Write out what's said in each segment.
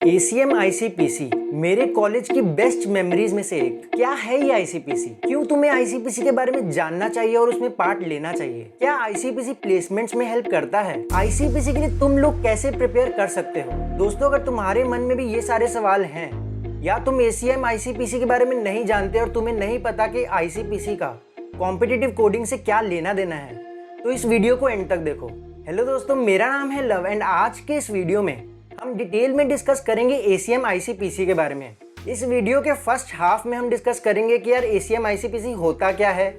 ACM ICPC मेरे college की best memories में से एक। क्या है ये ICPC? क्यों तुम्हें ICPC के बारे में जानना चाहिए और उसमें पार्ट लेना चाहिए? क्या ICPC प्लेसमेंट्स में हेल्प करता है? ICPC के लिए तुम लोग कैसे प्रिपेयर कर सकते हो? दोस्तों, अगर तुम्हारे मन में भी ये सारे सवाल हैं या तुम ACM ICPC के बारे में नहीं जानते और तुम्हें नहीं पता कि ICPC का कॉम्पिटिटिव कोडिंग से क्या लेना देना है, तो इस वीडियो को एंड तक देखो। हेलो दोस्तों, मेरा नाम है लव एंड आज के इस वीडियो में हम डिटेल में डिस्कस करेंगे ACM ICPC के बारे में। इस वीडियो के फर्स्ट हाफ में हम डिस्कस करेंगे कि यार ACM ICPC होता क्या है,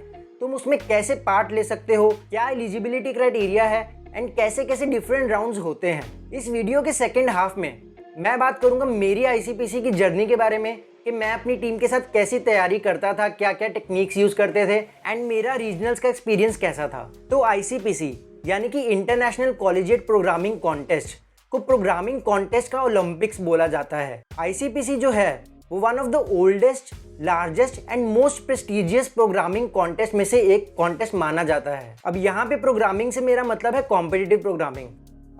तुम उसमें कैसे पार्ट ले सकते हो, क्या एलिजिबिलिटी क्राइटेरिया है एंड कैसे कैसे डिफरेंट राउंड्स होते हैं। इस वीडियो के सेकेंड हाफ में मैं बात करूंगा मेरी ICPC की जर्नी के बारे में कि मैं अपनी टीम के साथ कैसी तैयारी करता था, क्या क्या टेक्निक्स यूज करते थे एंड मेरा रीजनल्स का एक्सपीरियंस कैसा था। तो ICPC यानी कि इंटरनेशनल कॉलेजिएट प्रोग्रामिंग कॉन्टेस्ट को प्रोग्रामिंग कॉन्टेस्ट का ओलंपिक्स बोला जाता है। ICPC जो है वो one of the oldest, largest and most prestigious programming contest में से एक कॉन्टेस्ट माना जाता है। अब यहाँ पे प्रोग्रामिंग से मेरा मतलब है कॉम्पिटिटिव प्रोग्रामिंग।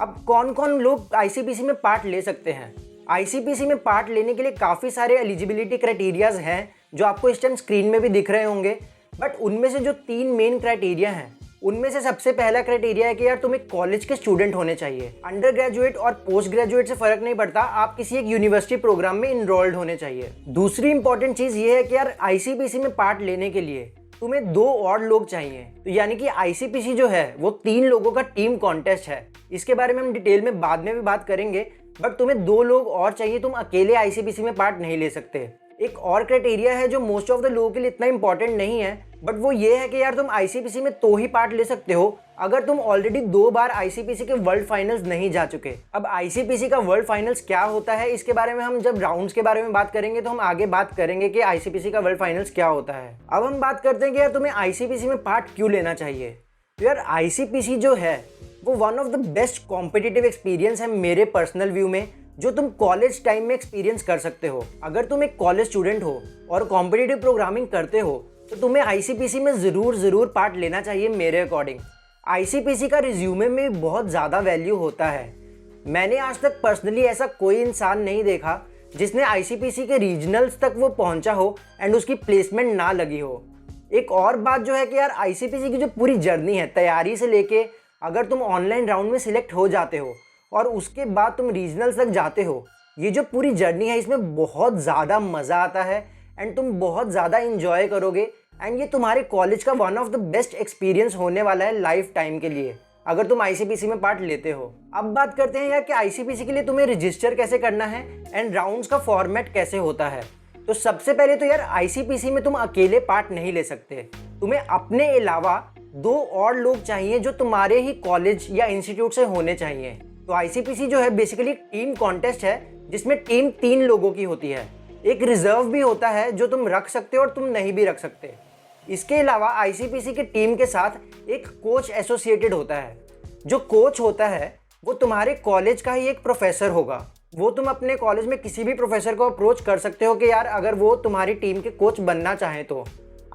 अब कौन कौन लोग ICPC में पार्ट ले सकते हैं? ICPC में पार्ट लेने के लिए काफ़ी सारे एलिजिबिलिटी क्राइटेरियाज हैं जो आपको इस टाइम स्क्रीन में भी दिख रहे होंगे, बट उनमें से जो 3 मेन क्राइटेरिया हैं उनमें से सबसे पहला क्राइटेरिया है कि यार तुम एक कॉलेज के स्टूडेंट होने चाहिए। अंडर ग्रेजुएट और पोस्ट ग्रेजुएट से फर्क नहीं पड़ता, आप किसी एक यूनिवर्सिटी प्रोग्राम में इनरोल्ड होने चाहिए। दूसरी इंपॉर्टेंट चीज़ ये है कि यार ICPC में पार्ट लेने के लिए तुम्हें 2 और लोग चाहिए। तो यानी कि ICPC जो है वो 3 लोगों का टीम कॉन्टेस्ट है। इसके बारे में हम डिटेल में बाद में भी बात करेंगे, बट तुम्हें 2 लोग और चाहिए, तुम अकेले ICPC में पार्ट नहीं ले सकते। एक और क्राइटेरिया है जो मोस्ट ऑफ द लोगों के लिए इतना इंपॉर्टेंट नहीं है, बट वो ये है कि यार तुम ICPC में तो ही पार्ट ले सकते हो अगर तुम ऑलरेडी 2 बार ICPC के वर्ल्ड फाइनल्स नहीं जा चुके। अब ICPC का वर्ल्ड फाइनल्स क्या होता है, इसके बारे में हम जब राउंड्स के बारे में बात करेंगे तो हम आगे बात करेंगे कि ICPC का वर्ल्ड फाइनल्स क्या होता है। अब हम बात करते हैं कि यार तुम्हें ICPC में पार्ट क्यों लेना चाहिए। तो यार ICPC जो है वो one of the best competitive experience है मेरे पर्सनल व्यू में, जो तुम कॉलेज टाइम में एक्सपीरियंस कर सकते हो। अगर तुम एक कॉलेज स्टूडेंट हो और कॉम्पिटिटिव प्रोग्रामिंग करते हो तो तुम्हें ICPC में ज़रूर पार्ट लेना चाहिए मेरे अकॉर्डिंग। ICPC का रिज्यूमे में बहुत ज़्यादा वैल्यू होता है। मैंने आज तक पर्सनली ऐसा कोई इंसान नहीं देखा जिसने ICPC के रीजनल्स तक वो पहुंचा हो एंड उसकी प्लेसमेंट ना लगी हो। एक और बात जो है कि यार ICPC की जो पूरी जर्नी है, तैयारी से लेके अगर तुम ऑनलाइन राउंड में सिलेक्ट हो जाते हो और उसके बाद तुम रीजनल्स तक जाते हो, ये जो पूरी जर्नी है इसमें बहुत ज़्यादा मज़ा आता है एंड तुम बहुत ज़्यादा इंजॉय करोगे एंड ये तुम्हारे कॉलेज का one of the best experience होने वाला है लाइफ टाइम के लिए अगर तुम ICPC में पार्ट लेते हो। अब बात करते हैं यार कि ICPC के लिए तुम्हें रजिस्टर कैसे करना है एंड राउंड्स का फॉर्मेट कैसे होता है। तो सबसे पहले तो यार ICPC में तुम अकेले पार्ट नहीं ले सकते, तुम्हें अपने अलावा 2 और लोग चाहिए जो तुम्हारे ही कॉलेज या इंस्टीट्यूट से होने चाहिए। तो ICPC जो है बेसिकली टीम कॉन्टेस्ट है जिसमें टीम 3 लोगों की होती है। एक रिजर्व भी होता है जो तुम रख सकते हो और तुम नहीं भी रख सकते। इसके अलावा ICPC के टीम के साथ एक कोच एसोसिएटेड होता है। जो कोच होता है वो तुम्हारे कॉलेज का ही एक प्रोफेसर होगा। वो तुम अपने कॉलेज में किसी भी प्रोफेसर को अप्रोच कर सकते हो कि यार अगर वो तुम्हारी टीम के कोच बनना चाहें तो।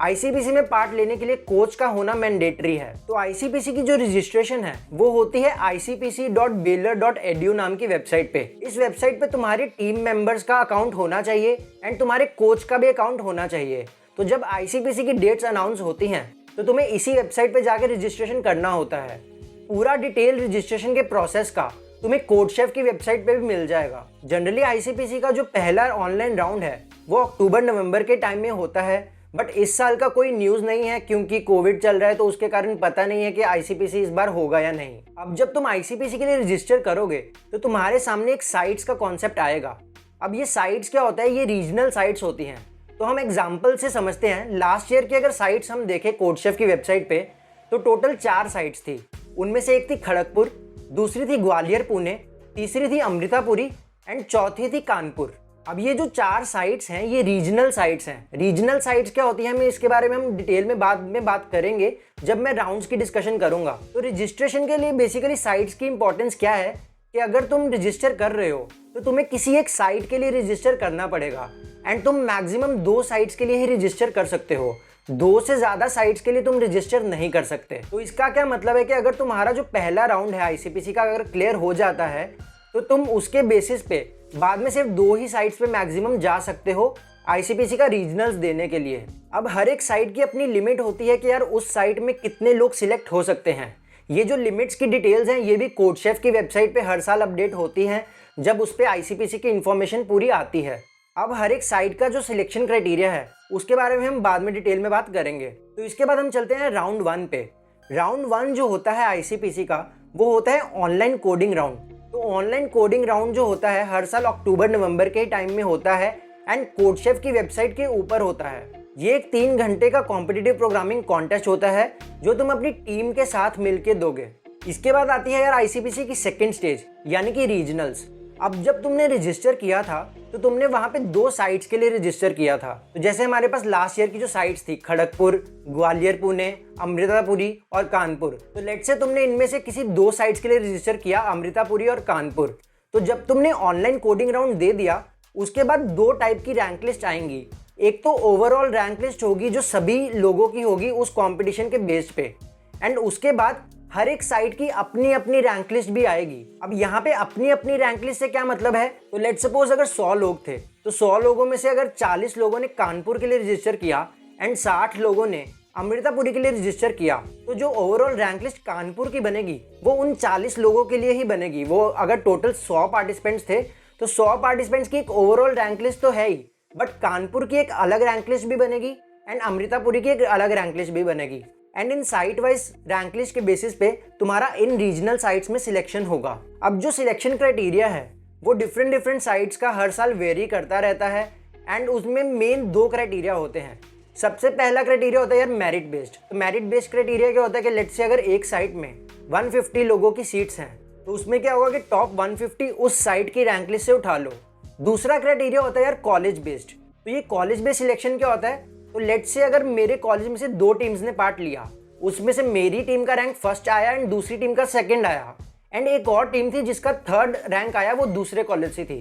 ICPC में पार्ट लेने के लिए कोच का होना मैंडेटरी है। तो ICPC की जो रजिस्ट्रेशन है वो होती है icpc.baylor.edu नाम की वेबसाइट पे। इस वेबसाइट पे तुम्हारे टीम मेंबर्स का अकाउंट होना चाहिए एंड तुम्हारे कोच का भी अकाउंट होना चाहिए। तो जब ICPC की डेट्स अनाउंस होती हैं तो तुम्हें इसी वेबसाइट पे जाकर रजिस्ट्रेशन करना होता है। पूरा डिटेल रजिस्ट्रेशन के प्रोसेस का तुम्हें कोडशेफ की वेबसाइट पे भी मिल जाएगा। जनरली ICPC का जो पहला ऑनलाइन राउंड है वो अक्टूबर-नवंबर के टाइम में होता है, बट इस साल का कोई न्यूज़ नहीं है क्योंकि कोविड चल रहा है, तो उसके कारण पता नहीं है कि ICPC इस बार होगा या नहीं। अब जब तुम ICPC के लिए रजिस्टर करोगे तो तुम्हारे सामने एक साइट्स का कॉन्सेप्ट आएगा। अब ये साइट्स क्या होता है, ये रीजनल साइट्स होती हैं। तो हम एग्जाम्पल से समझते हैं। लास्ट ईयर की अगर साइट्स हम देखें कोडशेफ की वेबसाइट पे तो टोटल 4 साइट्स थी। उनमें से एक थी खड़गपुर, दूसरी थी ग्वालियर पुणे, तीसरी थी अमृतापुरी एंड चौथी थी कानपुर। अब ये जो 4 साइट्स हैं ये रीजनल साइट्स हैं। रीजनल साइट्स क्या होती हैं हमें इसके बारे में हम डिटेल में बाद में बात करेंगे जब मैं राउंड्स की डिस्कशन करूंगा। तो रजिस्ट्रेशन के लिए बेसिकली साइट्स की इंपॉर्टेंस क्या है कि अगर तुम रजिस्टर कर रहे हो तो तुम्हें किसी एक साइट के लिए रजिस्टर करना पड़ेगा एंड तुम मैक्सिमम 2 साइट्स के लिए ही रजिस्टर कर सकते हो। 2 से ज़्यादा साइट्स के लिए तुम रजिस्टर नहीं कर सकते। तो इसका क्या मतलब है कि अगर तुम्हारा जो पहला राउंड है ICPC का अगर क्लियर हो जाता है तो तुम उसके बेसिस पे बाद में सिर्फ 2 ही साइट्स पे मैक्सिमम जा सकते हो आईसीपीसी का रीजनल्स देने के लिए। अब हर एक साइट की अपनी लिमिट होती है कि यार उस साइट में कितने लोग सिलेक्ट हो सकते हैं। ये जो लिमिट्स की डिटेल्स हैं ये भी कोडशेफ की वेबसाइट पे हर साल अपडेट होती हैं जब उस पर आईसीपीसी की इन्फॉर्मेशन पूरी आती है। अब हर एक साइट का जो सिलेक्शन क्राइटेरिया है उसके बारे में हम बाद में डिटेल में बात करेंगे। तो इसके बाद हम चलते हैं राउंड 1 पे। राउंड 1 जो होता है आईसीपीसी का वो होता है ऑनलाइन कोडिंग राउंड। तो ऑनलाइन कोडिंग राउंड जो होता है हर साल अक्टूबर नवंबर के टाइम में होता है एंड कोडशेफ की वेबसाइट के ऊपर होता है। ये एक 3 घंटे का कॉम्पिटिटिव प्रोग्रामिंग कॉन्टेस्ट होता है जो तुम अपनी टीम के साथ मिलके दोगे। इसके बाद आती है यार आईसीपीसी की सेकेंड स्टेज यानी कि रीजनल्स। अब जब तुमने रजिस्टर किया था तो तुमने वहां पे 2 साइट्स के लिए रजिस्टर किया था। तो जैसे हमारे पास लास्ट ईयर की जो साइट्स थी खड़गपुर, ग्वालियर, पुणे, अमृतापुरी और कानपुर। तो लेट्स से तुमने इनमें से किसी 2 साइट्स के लिए रजिस्टर किया, अमृतापुरी और कानपुर। तो जब तुमने ऑनलाइन कोडिंग राउंड दे दिया उसके बाद 2 टाइप की रैंक लिस्ट आएंगी। एक तो ओवरऑल रैंक लिस्ट होगी जो सभी लोगों की होगी उस कंपटीशन के बेस पे, एंड उसके बाद हर एक साइट की अपनी अपनी रैंक लिस्ट भी आएगी। अब यहाँ पे अपनी अपनी रैंक लिस्ट से क्या मतलब है, तो लेट्स सपोज अगर 100 लोग थे तो 100 लोगों में से अगर 40 लोगों ने कानपुर के लिए रजिस्टर किया एंड 60 लोगों ने अमृतापुरी के लिए रजिस्टर किया, तो जो ओवरऑल रैंक लिस्ट कानपुर की बनेगी वो उन 40 लोगों के लिए ही बनेगी। वो अगर टोटल 100 पार्टिसिपेंट्स थे तो 100 पार्टिसिपेंट्स की एक ओवरऑल रैंक लिस्ट तो है ही, बट कानपुर की एक अलग रैंक लिस्ट भी बनेगी एंड अमृतापुरी की एक अलग रैंक लिस्ट भी बनेगी। And in site wise rank list के बेसिस पे तुम्हारा इन रीजनल साइट्स में सिलेक्शन होगा। अब जो सिलेक्शन क्राइटेरिया है वो डिफरेंट साइट्स का हर साल वेरी करता रहता है एंड उसमें मेन 2 क्राइटेरिया होते हैं। सबसे पहला क्राइटेरिया होता है यार मेरिट बेस्ड। तो मेरिट बेस्ड क्राइटेरिया क्या होता है कि लेट्स से अगर एक साइट में 150 लोगों की सीट्स हैं तो उसमें क्या होगा कि टॉप 150 उस साइट की रैंक लिस्ट से उठा लो। दूसरा क्राइटेरिया होता है यार कॉलेज बेस्ड। तो ये कॉलेज बेस्ड सिलेक्शन क्या होता है, तो लेट्स से अगर मेरे कॉलेज में से 2 टीम्स ने पार्ट लिया, उसमें से मेरी टीम का रैंक फर्स्ट आया एंड दूसरी टीम का सेकंड आया, एंड एक और टीम थी जिसका थर्ड रैंक आया वो दूसरे कॉलेज से थी।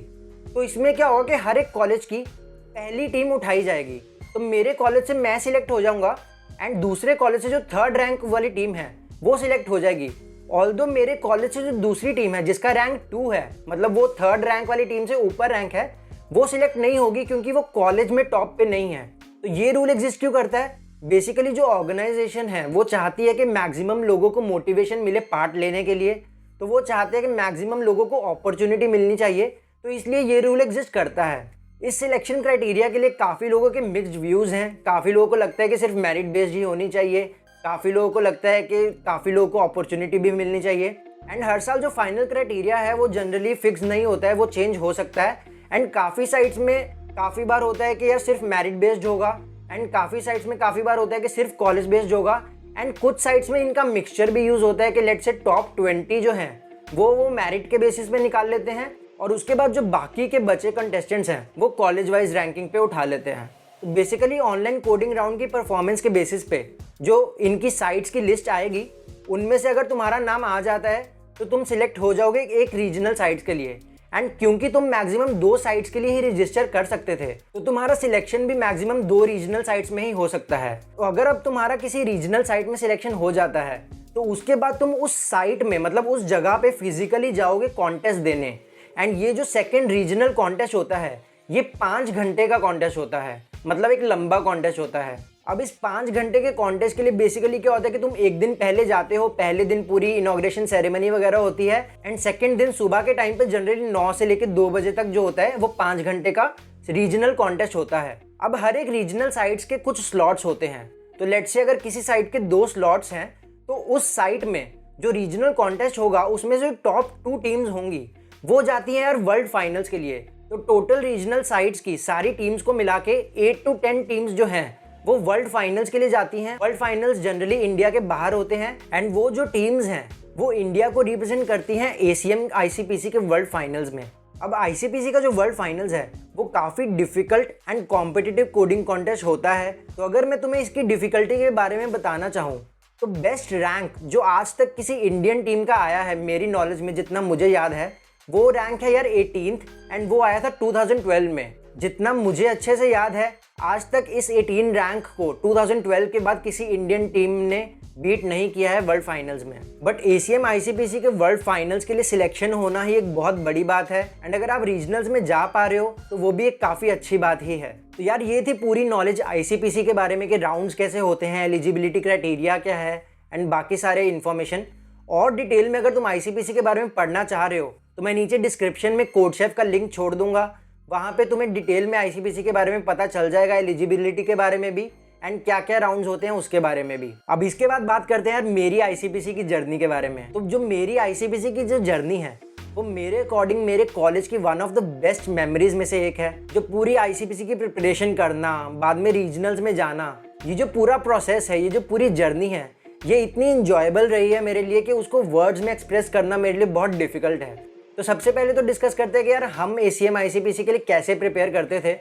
तो इसमें क्या होगा कि हर एक कॉलेज की पहली टीम उठाई जाएगी। तो मेरे कॉलेज से मैं सिलेक्ट हो जाऊंगा एंड दूसरे कॉलेज से जो थर्ड रैंक वाली टीम है वो सिलेक्ट हो जाएगी। ऑल्दो मेरे कॉलेज से जो दूसरी टीम है जिसका रैंक 2 है, मतलब वो थर्ड रैंक वाली टीम से ऊपर रैंक है, वो सिलेक्ट नहीं होगी क्योंकि वो कॉलेज में टॉप पे नहीं है। तो ये रूल एग्जिस्ट क्यों करता है, बेसिकली जो ऑर्गेनाइजेशन है वो चाहती है कि मैक्सिमम लोगों को मोटिवेशन मिले पार्ट लेने के लिए। तो वो चाहते हैं कि मैक्सिमम लोगों को अपॉर्चुनिटी मिलनी चाहिए, तो इसलिए ये रूल एग्जिस्ट करता है। इस सिलेक्शन क्राइटेरिया के लिए काफ़ी लोगों के मिक्स्ड व्यूज़ हैं। काफ़ी लोगों को लगता है कि सिर्फ मेरिट बेस्ड ही होनी चाहिए, काफ़ी लोगों को लगता है कि काफ़ी लोगों को अपॉर्चुनिटी भी मिलनी चाहिए। एंड हर साल जो फाइनल क्राइटेरिया है वो जनरली फिक्स नहीं होता है, वो चेंज हो सकता है। एंड काफ़ी साइट्स में काफ़ी बार होता है कि यार सिर्फ मेरिट बेस्ड होगा, एंड काफ़ी साइट्स में काफ़ी बार होता है कि सिर्फ कॉलेज बेस्ड होगा, एंड कुछ साइट्स में इनका मिक्सचर भी यूज़ होता है कि लेट्स से टॉप 20 जो हैं वो मेरिट के बेसिस पे निकाल लेते हैं और उसके बाद जो बाकी के बचे कंटेस्टेंट्स हैं वो कॉलेज वाइज रैंकिंग पे उठा लेते हैं। तो बेसिकली ऑनलाइन कोडिंग राउंड की परफॉर्मेंस के बेसिस पे जो इनकी साइट्स की लिस्ट आएगी उनमें से अगर तुम्हारा नाम आ जाता है तो तुम सिलेक्ट हो जाओगे एक रीजनल साइट्स के लिए। एंड क्योंकि तुम मैक्सिमम 2 साइट्स के लिए ही रजिस्टर कर सकते थे तो तुम्हारा सिलेक्शन भी मैक्सिमम 2 रीजनल साइट्स में ही हो सकता है। तो अगर अब तुम्हारा किसी रीजनल साइट में सिलेक्शन हो जाता है तो उसके बाद तुम उस साइट में मतलब उस जगह पे फिजिकली जाओगे कॉन्टेस्ट देने। एंड ये जो सेकेंड रीजनल कॉन्टेस्ट होता है ये 5 घंटे का कॉन्टेस्ट होता है, मतलब एक लंबा कॉन्टेस्ट होता है। अब इस 5 घंटे के कॉन्टेस्ट के लिए बेसिकली क्या होता है कि तुम एक दिन पहले जाते हो, पहले दिन पूरी इनॉग्रेशन सेरेमनी वगैरह होती है एंड सेकंड दिन सुबह के टाइम पे जनरली 9 से लेकर 2 बजे तक जो होता है वो 5 घंटे का रीजनल कॉन्टेस्ट होता है। अब हर एक रीजनल साइट्स के कुछ स्लॉट्स होते हैं। तो लेट्स से अगर किसी साइट के 2 स्लॉट्स हैं तो उस साइट में जो रीजनल कॉन्टेस्ट होगा उसमें जो टॉप 2 टीम्स होंगी वो जाती हैं यार वर्ल्ड फाइनल्स के लिए। तो टोटल रीजनल साइट्स की सारी टीम्स को मिला के 8 to 10 टीम्स जो हैं वो वर्ल्ड फाइनल्स के लिए जाती हैं। वर्ल्ड फाइनल्स जनरली इंडिया के बाहर होते हैं एंड वो जो टीम्स हैं वो इंडिया को रिप्रेजेंट करती हैं एसीएम आईसीपीसी के वर्ल्ड फाइनल्स में। अब आईसीपीसी का जो वर्ल्ड फाइनल्स है वो काफ़ी difficult and competitive coding contest होता है। तो अगर मैं तुम्हें इसकी डिफिकल्टी के बारे में बताना चाहूँ तो बेस्ट रैंक जो आज तक किसी इंडियन टीम का आया है मेरी नॉलेज में जितना मुझे याद है वो रैंक है यार 18th एंड वो आया था 2012 में। जितना मुझे अच्छे से याद है आज तक इस 18 रैंक को 2012 के बाद किसी इंडियन टीम ने बीट नहीं किया है वर्ल्ड फाइनल्स में। बट एसीएम आईसीपीसी के वर्ल्ड फाइनल्स के लिए सिलेक्शन होना ही एक बहुत बड़ी बात है, एंड अगर आप रीजनल्स में जा पा रहे हो तो वो भी एक काफ़ी अच्छी बात ही है। तो यार ये थी पूरी नॉलेज आईसीपीसी के बारे में कि राउंड्स कैसे होते हैं, एलिजिबिलिटी क्राइटेरिया क्या है एंड बाकी सारे इन्फॉर्मेशन। और डिटेल में अगर तुम आईसीपीसी के बारे में पढ़ना चाह रहे हो तो मैं नीचे डिस्क्रिप्शन में कोडशेफ का लिंक छोड़ दूंगा, वहाँ पे तुम्हें डिटेल में आईसीपीसी के बारे में पता चल जाएगा, एलिजिबिलिटी के बारे में भी एंड क्या क्या राउंड्स होते हैं उसके बारे में भी। अब इसके बाद बात करते हैं यार मेरी आईसीपीसी की जर्नी के बारे में। तो जो मेरी आईसीपीसी की जो जर्नी है वो मेरे अकॉर्डिंग मेरे कॉलेज की one of the best memories में से एक है। जो पूरी आईसीपीसी की प्रिपरेशन करना, बाद में रीजनल्स में जाना, ये जो पूरा प्रोसेस है, ये जो पूरी जर्नी है, ये इतनी इंजॉयबल रही है मेरे लिए कि उसको वर्ड्स में एक्सप्रेस करना मेरे लिए बहुत डिफिकल्ट है। तो सबसे पहले तो डिस्कस करते हैं कि यार हम एसीएम आईसीपीसी के लिए कैसे प्रिपेयर करते थे।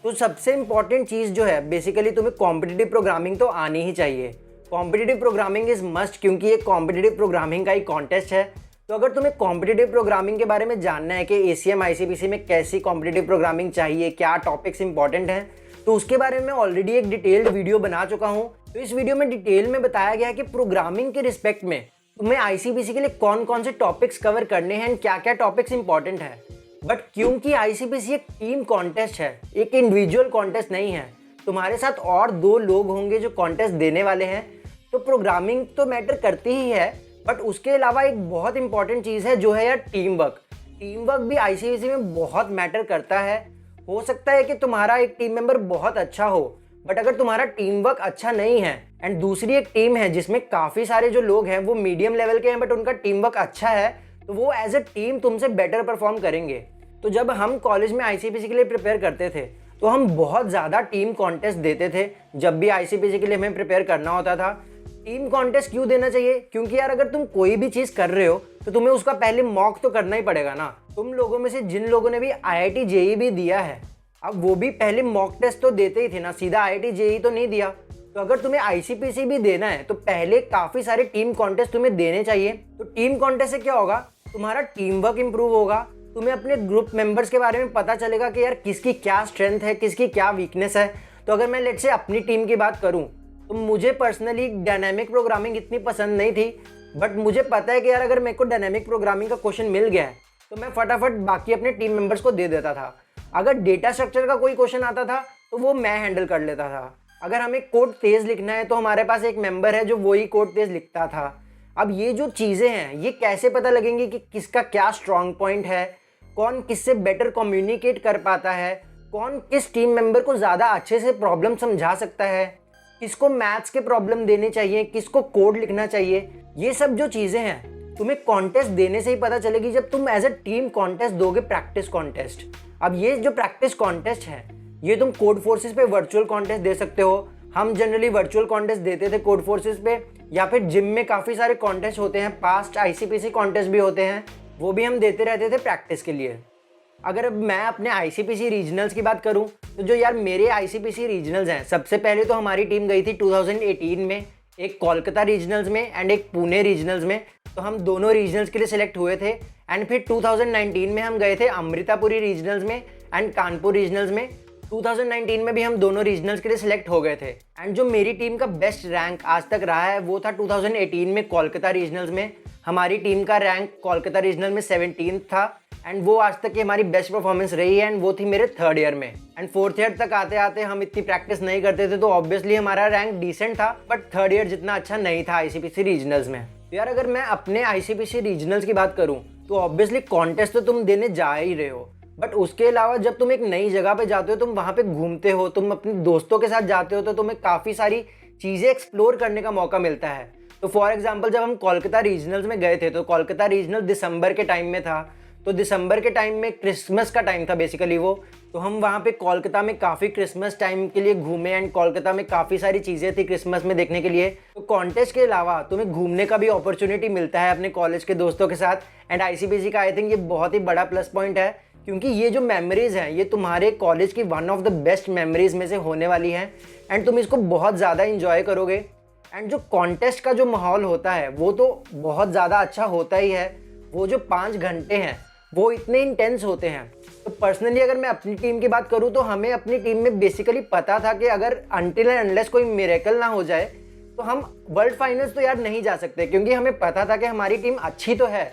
तो सबसे इंपॉर्टेंट चीज़ जो है बेसिकली तुम्हें कॉम्पिटिटिव प्रोग्रामिंग तो आनी ही चाहिए। कॉम्पिटिटिव प्रोग्रामिंग इज़ मस्ट, क्योंकि ये कॉम्पिटिटिव प्रोग्रामिंग का ही कॉन्टेस्ट है। तो अगर तुम्हें कॉम्पिटिटिव प्रोग्रामिंग के बारे में जानना है कि एसीएम आईसीपीसी में कैसी कॉम्पिटिटिव प्रोग्रामिंग चाहिए, क्या टॉपिक्स इंपॉर्टेंट हैं, तो उसके बारे में ऑलरेडी एक डिटेल्ड वीडियो बना चुका हूँ। तो इस वीडियो में डिटेल में बताया गया है कि प्रोग्रामिंग के रिस्पेक्ट में तुम्हें आईसीपीसी के लिए कौन कौन से टॉपिक्स कवर करने हैं, क्या क्या टॉपिक्स इंपॉर्टेंट है। बट क्योंकि आईसीपीसी एक टीम कॉन्टेस्ट है, एक इंडिविजुअल कॉन्टेस्ट नहीं है, तुम्हारे साथ और 2 लोग होंगे जो कॉन्टेस्ट देने वाले हैं, तो प्रोग्रामिंग तो मैटर करती ही है। बट उसके अलावा एक बहुत इंपॉर्टेंट चीज़ है जो है यार टीम वर्क। टीम वर्क भी आईसीपीसी में बहुत मैटर करता है। हो सकता है कि तुम्हारा एक टीम मेंबर बहुत अच्छा हो, बट अगर तुम्हारा टीम वर्क अच्छा नहीं है एंड दूसरी एक टीम है जिसमें काफ़ी सारे जो लोग हैं वो मीडियम लेवल के हैं बट उनका टीम वर्क अच्छा है, तो वो एज अ टीम तुमसे बेटर परफॉर्म करेंगे। तो जब हम कॉलेज में आईसीपीसी के लिए प्रिपेयर करते थे तो हम बहुत ज़्यादा टीम कॉन्टेस्ट देते थे। जब भी आईसीपीसी के लिए हमें प्रिपेयर करना होता था, टीम कॉन्टेस्ट क्यों देना चाहिए? क्योंकि यार अगर तुम कोई भी चीज़ कर रहे हो तो तुम्हें उसका पहले मॉक तो करना ही पड़ेगा ना। तुम लोगों में से जिन लोगों ने भी आईआईटी जेईई भी दिया है, अब वो भी पहले मॉक टेस्ट तो देते ही थे ना, सीधा आईआईटी जेईई तो नहीं दिया। तो अगर तुम्हें आईसीपीसी भी देना है तो पहले काफ़ी सारे टीम कॉन्टेस्ट तुम्हें देने चाहिए। तो टीम कॉन्टेस्ट से क्या होगा, तुम्हारा टीम वर्क इंप्रूव होगा, तुम्हें अपने ग्रुप मेंबर्स के बारे में पता चलेगा कि यार किसकी क्या स्ट्रेंथ है, किसकी क्या वीकनेस है। तो अगर मैं लेट्स से अपनी टीम की बात करूं तो मुझे पर्सनली डायनामिक प्रोग्रामिंग इतनी पसंद नहीं थी, बट मुझे पता है कि यार अगर मेरे को डायनामिक प्रोग्रामिंग का क्वेश्चन मिल गया है तो मैं फटाफट बाकी अपने टीम मेंबर्स को दे देता था। अगर डेटा स्ट्रक्चर का कोई क्वेश्चन आता था तो वो मैं हैंडल कर लेता था। अगर हमें कोड तेज़ लिखना है तो हमारे पास एक मेंबर है जो वही कोड तेज़ लिखता था। अब ये जो चीज़ें हैं ये कैसे पता लगेंगी कि किसका क्या स्ट्रॉन्ग पॉइंट है, कौन किससे बेटर कम्युनिकेट कर पाता है, कौन किस टीम मेंबर को ज़्यादा अच्छे से प्रॉब्लम समझा सकता है, किसको मैथ्स के प्रॉब्लम देने चाहिए, किसको कोड लिखना चाहिए, ये सब जो चीज़ें हैं तुम्हें कॉन्टेस्ट देने से ही पता चलेगी जब तुम एज अ टीम कॉन्टेस्ट दोगे, प्रैक्टिस कॉन्टेस्ट। अब ये जो प्रैक्टिस कॉन्टेस्ट है ये तुम कोड फोर्सेस पे वर्चुअल कॉन्टेस्ट दे सकते हो। हम जनरली वर्चुअल कॉन्टेस्ट देते थे कोड फोर्सेस पे, या फिर जिम में काफ़ी सारे कॉन्टेस्ट होते हैं, पास्ट आईसीपीसी कॉन्टेस्ट भी होते हैं, वो भी हम देते रहते थे प्रैक्टिस के लिए। अगर अब मैं अपने आईसीपीसी रीजनल्स की बात करूं तो जो यार मेरे आईसीपीसी रीजनल्स हैं, सबसे पहले तो हमारी टीम गई थी 2018 में, एक कोलकाता रीजनल्स में एंड एक पुणे रीजनल्स में। तो हम दोनों रीजनल्स के लिए सिलेक्ट हुए थे। एंड फिर 2019 में हम गए थे अमृतापुरी रीजनल्स में एंड कानपुर रीजनल्स में। 2019 में भी हम दोनों रीजनल्स के लिए सिलेक्ट हो गए थे। एंड जो मेरी टीम का बेस्ट रैंक आज तक रहा है वो था 2018 में कोलकाता रीजनल्स में। हमारी टीम का रैंक कोलकाता रीजनल में 17th था एंड वो आज तक की हमारी बेस्ट परफॉर्मेंस रही है एंड वो थी मेरे 3rd ईयर में। एंड 4th ईयर तक आते आते हम इतनी प्रैक्टिस नहीं करते थे तो ऑब्वियसली हमारा रैंक डिसेंट था, बट 3rd ईयर जितना अच्छा नहीं था आईसीपीसी रीजनल्स में। तो यार अगर मैं अपने आईसीपीसी रीजनल्स की बात करूँ तो ऑब्वियसली कॉन्टेस्ट तो तुम देने जा ही रहे हो, बट उसके अलावा जब तुम एक नई जगह पे जाते हो, तुम वहाँ पे घूमते हो, तुम अपने दोस्तों के साथ जाते हो, तो तुम्हें काफ़ी सारी चीज़ें एक्सप्लोर करने का मौका मिलता है। तो फॉर एग्जांपल जब हम कोलकाता रीजनल्स में गए थे तो कोलकाता रीजनल दिसंबर के टाइम में था। तो दिसंबर के टाइम में क्रिसमस का टाइम था बेसिकली वो। तो हम वहाँ पे कोलकाता में काफ़ी क्रिसमस टाइम के लिए घूमे एंड कोलकाता में काफ़ी सारी चीज़ें थी क्रिसमस में देखने के लिए। तो कॉन्टेस्ट के अलावा तुम्हें घूमने का भी अपॉर्चुनिटी मिलता है अपने कॉलेज के दोस्तों के साथ। एंड आईसीपीसी का आई थिंक ये बहुत ही बड़ा प्लस पॉइंट है, क्योंकि ये जो मेमोरीज़ हैं ये तुम्हारे कॉलेज की one of the best memories में से होने वाली हैं एंड तुम इसको बहुत ज़्यादा इंजॉय करोगे। एंड जो कॉन्टेस्ट का जो माहौल होता है वो तो बहुत ज़्यादा अच्छा होता ही है। वो जो 5 घंटे हैं वो इतने इंटेंस होते हैं। तो पर्सनली अगर मैं अपनी टीम की बात करूँ तो हमें अपनी टीम में बेसिकली पता था कि अगर अनटिल एंड अनलेस कोई मिरेकल ना हो जाए तो हम वर्ल्ड फाइनल्स तो यार नहीं जा सकते, क्योंकि हमें पता था कि हमारी टीम अच्छी तो है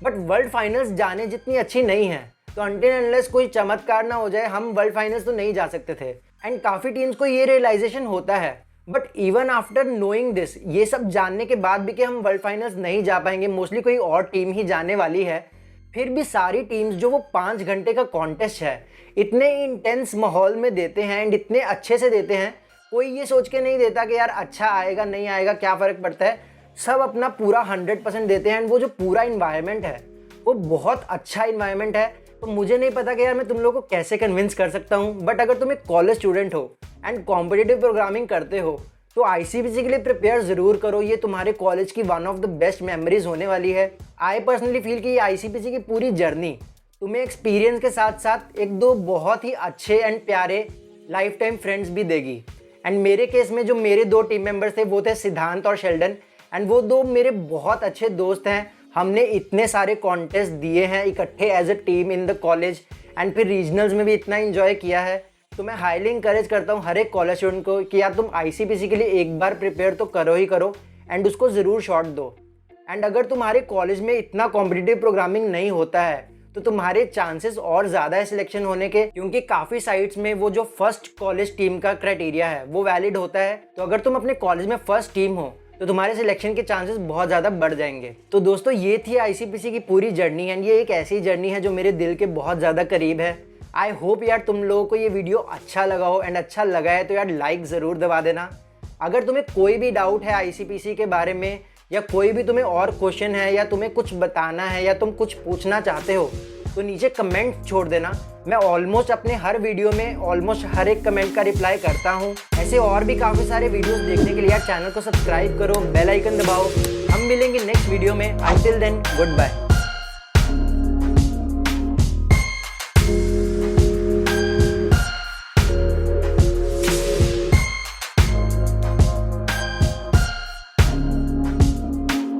बट वर्ल्ड फाइनल्स जाने जितनी अच्छी नहीं है। तो अनटिल अनलेस कोई चमत्कार ना हो जाए हम वर्ल्ड फाइनल्स तो नहीं जा सकते थे। एंड काफ़ी टीम्स को ये रियलाइजेशन होता है, but even after knowing this, ये सब जानने के बाद भी कि हम वर्ल्ड फाइनल्स नहीं जा पाएंगे, मोस्टली कोई और टीम ही जाने वाली है, फिर भी सारी टीम्स जो वो 5 घंटे का कॉन्टेस्ट है इतने इंटेंस माहौल में देते हैं एंड इतने अच्छे से देते हैं। कोई ये सोच के नहीं देता कि यार अच्छा आएगा नहीं आएगा क्या फ़र्क पड़ता है, सब अपना पूरा 100% देते हैं। एंड वो जो पूरा इन्वायरमेंट है वो बहुत अच्छा इन्वायरमेंट है। तो मुझे नहीं पता कि यार मैं तुम लोगों को कैसे कन्विंस कर सकता हूँ, बट अगर तुम एक कॉलेज स्टूडेंट हो एंड कॉम्पिटिटिव प्रोग्रामिंग करते हो तो आईसीपीसी के लिए प्रिपेयर ज़रूर करो। ये तुम्हारे कॉलेज की one of the best memories होने वाली है। आई पर्सनली फील कि ये आईसीपीसी की पूरी जर्नी तुम्हें एक्सपीरियंस के साथ साथ एक दो बहुत ही अच्छे एंड प्यारे लाइफ टाइम फ्रेंड्स भी देगी। एंड मेरे केस में जो मेरे 2 टीम मेंबर्स थे वो थे सिद्धांत और शेल्डन, एंड वो 2 मेरे बहुत अच्छे दोस्त हैं। हमने इतने सारे कॉन्टेस्ट दिए हैं इकट्ठे as a team in the college, and फिर रीजनल्स में भी इतना इन्जॉय किया है। तो मैं हाईली इंकरेज करता हूँ हर एक कॉलेज स्टूडेंट को कि यार तुम आईसीपीसी के लिए एक बार प्रिपेयर तो करो ही करो एंड उसको ज़रूर शॉट दो। एंड अगर तुम्हारे कॉलेज में इतना कॉम्पिटिटिव प्रोग्रामिंग नहीं होता है तो तुम्हारे चांसेस और ज़्यादा है सिलेक्शन होने के, क्योंकि काफ़ी साइट्स में वो जो फर्स्ट कॉलेज टीम का क्राइटेरिया है वो वैलिड होता है। तो अगर तुम अपने कॉलेज में फर्स्ट टीम हो तो तुम्हारे सिलेक्शन के चांसेस बहुत ज़्यादा बढ़ जाएंगे। तो दोस्तों ये थी आईसीपीसी की पूरी जर्नी, एंड ये एक ऐसी जर्नी है जो मेरे दिल के बहुत ज़्यादा करीब है। आई होप यार तुम लोगों को ये वीडियो अच्छा लगा हो, एंड अच्छा लगा है तो यार लाइक ज़रूर दबा देना। अगर तुम्हें कोई भी डाउट है आईसीपीसी के बारे में, या कोई भी तुम्हें और क्वेश्चन है, या तुम्हें कुछ बताना है, या तुम कुछ पूछना चाहते हो तो नीचे कमेंट छोड़ देना। मैं ऑलमोस्ट अपने हर वीडियो में ऑलमोस्ट हर एक कमेंट का रिप्लाई करता हूँ। ऐसे और भी काफ़ी सारे वीडियोस देखने के लिए यार चैनल को सब्सक्राइब करो, बेल आइकन दबाओ। हम मिलेंगे नेक्स्ट वीडियो में। Until then good bye.